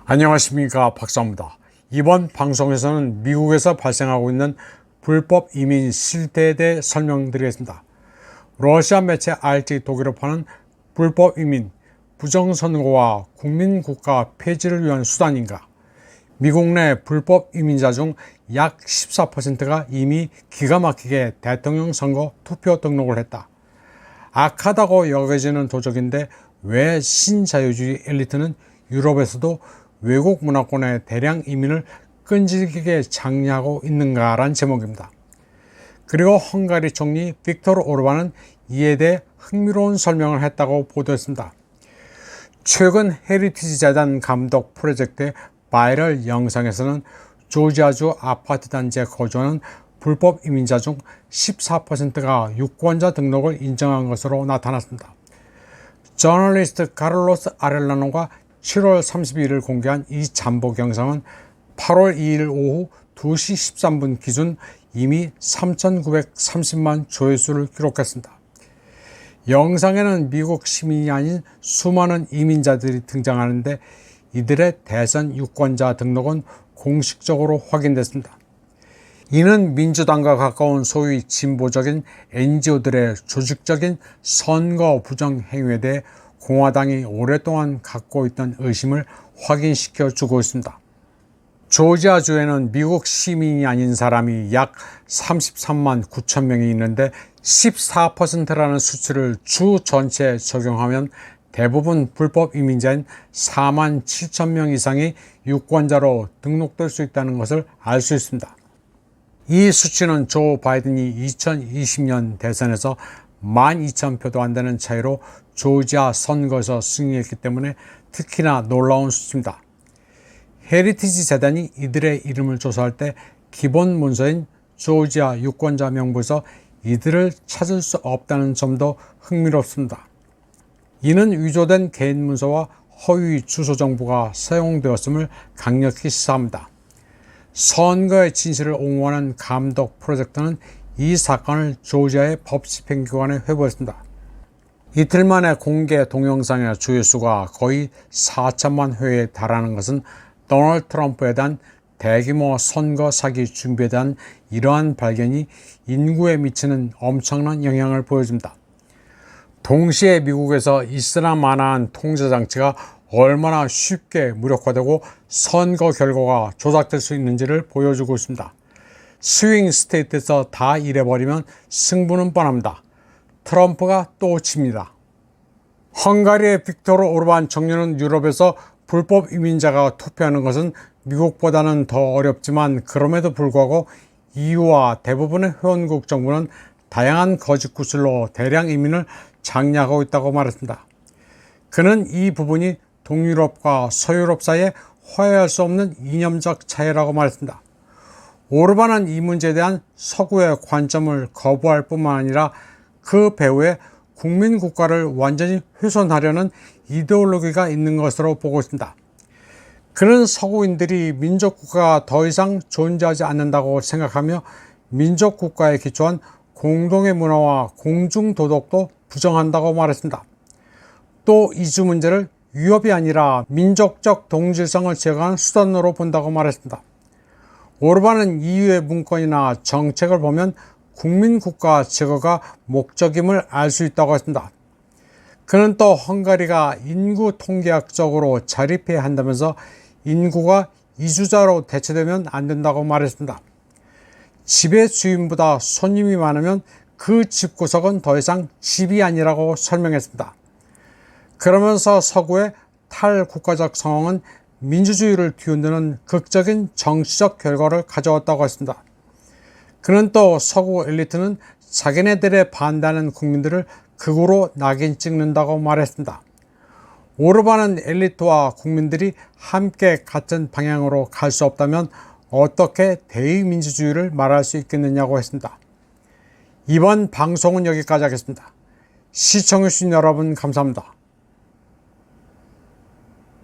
안녕하십니까, 박사입니다. 이번 방송에서는 미국에서 발생하고 있는 불법 이민 실태에 대해 설명드리겠습니다. 러시아 매체 RT 독일어 파는 불법 이민, 부정선거와 국민국가 폐지를 위한 수단인가? 미국 내 불법 이민자 중 약 14%가 이미 기가 막히게 대통령 선거 투표 등록을 했다. 악하다고 여겨지는 도적인데 왜 신자유주의 엘리트는 유럽에서도 외국 문화권의 대량 이민을 끈질기게 장려하고 있는가란 제목입니다. 그리고 헝가리 총리 빅토르 오르반은 이에 대해 흥미로운 설명을 했다고 보도했습니다. 최근 헤리티지 재단 감독 프로젝트의 바이럴 영상에서는 조지아주 아파트 단지에 거주하는 불법 이민자 중 14%가 유권자 등록을 인정한 것으로 나타났습니다. 저널리스트 카를로스 아렐라노가 7월 32일을 공개한 이 잠복 영상은 8월 2일 오후 2시 13분 기준 이미 3,930만 조회수를 기록했습니다. 영상에는 미국 시민이 아닌 수많은 이민자들이 등장하는데 이들의 대선 유권자 등록은 공식적으로 확인됐습니다. 이는 민주당과 가까운 소위 진보적인 NGO들의 조직적인 선거 부정 행위에 대해 공화당이 오랫동안 갖고 있던 의심을 확인시켜 주고 있습니다. 조지아주에는 미국 시민이 아닌 사람이 약 33만 9천 명이 있는데 14%라는 수치를 주 전체에 적용하면 대부분 불법 이민자인 4만 7천 명 이상이 유권자로 등록될 수 있다는 것을 알 수 있습니다. 이 수치는 조 바이든이 2020년 대선에서 12,000표도 안 되는 차이로 조지아 선거에서 승리했기 때문에 특히나 놀라운 수치입니다. 헤리티지 재단이 이들의 이름을 조사할 때 기본 문서인 조지아 유권자 명부에서 이들을 찾을 수 없다는 점도 흥미롭습니다. 이는 위조된 개인 문서와 허위 주소 정보가 사용되었음을 강력히 시사합니다. 선거의 진실을 옹호하는 감독 프로젝트는 이 사건을 조지아의 법집행기관에 회부했습니다. 이틀 만에 공개 동영상의 조회수가 거의 4천만 회에 달하는 것은 도널드 트럼프에 대한 대규모 선거 사기 준비에 대한 이러한 발견이 인구에 미치는 엄청난 영향을 보여줍니다. 동시에 미국에서 있으나 마나한 통제장치가 얼마나 쉽게 무력화되고 선거 결과가 조작될 수 있는지를 보여주고 있습니다. 스윙 스테이트에서 다 이래버리면 승부는 뻔합니다. 트럼프가 또 칩니다. 헝가리의 빅토르 오르반 청년은 유럽에서 불법 이민자가 투표하는 것은 미국보다는 더 어렵지만 그럼에도 불구하고 EU와 대부분의 회원국 정부는 다양한 거짓 구슬로 대량 이민을 장려하고 있다고 말했습니다. 그는 이 부분이 동유럽과 서유럽 사이에 화해할 수 없는 이념적 차이라고 말했습니다. 오르반은 이 문제에 대한 서구의 관점을 거부할 뿐만 아니라 그 배후에 국민국가를 완전히 훼손하려는 이데올로기가 있는 것으로 보고 있습니다. 그는 서구인들이 민족국가가 더 이상 존재하지 않는다고 생각하며 민족국가에 기초한 공동의 문화와 공중도덕도 부정한다고 말했습니다. 또 이주 문제를 위협이 아니라 민족적 동질성을 제거하는 수단으로 본다고 말했습니다. 오르반은 EU의 문건이나 정책을 보면 국민국가 제거가 목적임을 알 수 있다고 했습니다. 그는 또 헝가리가 인구 통계학적으로 자립해야 한다면서 인구가 이주자로 대체되면 안 된다고 말했습니다. 집의 주인보다 손님이 많으면 그 집구석은 더 이상 집이 아니라고 설명했습니다. 그러면서 서구의 탈국가적 상황은 민주주의를 뒤흔드는 극적인 정치적 결과를 가져왔다고 했습니다. 그는 또 서구 엘리트는 자기네들에 반대하는 국민들을 극우로 낙인 찍는다고 말했습니다. 오르반은 엘리트와 국민들이 함께 같은 방향으로 갈 수 없다면 어떻게 대의민주주의를 말할 수 있겠느냐고 했습니다. 이번 방송은 여기까지 하겠습니다. 시청해주신 여러분 감사합니다.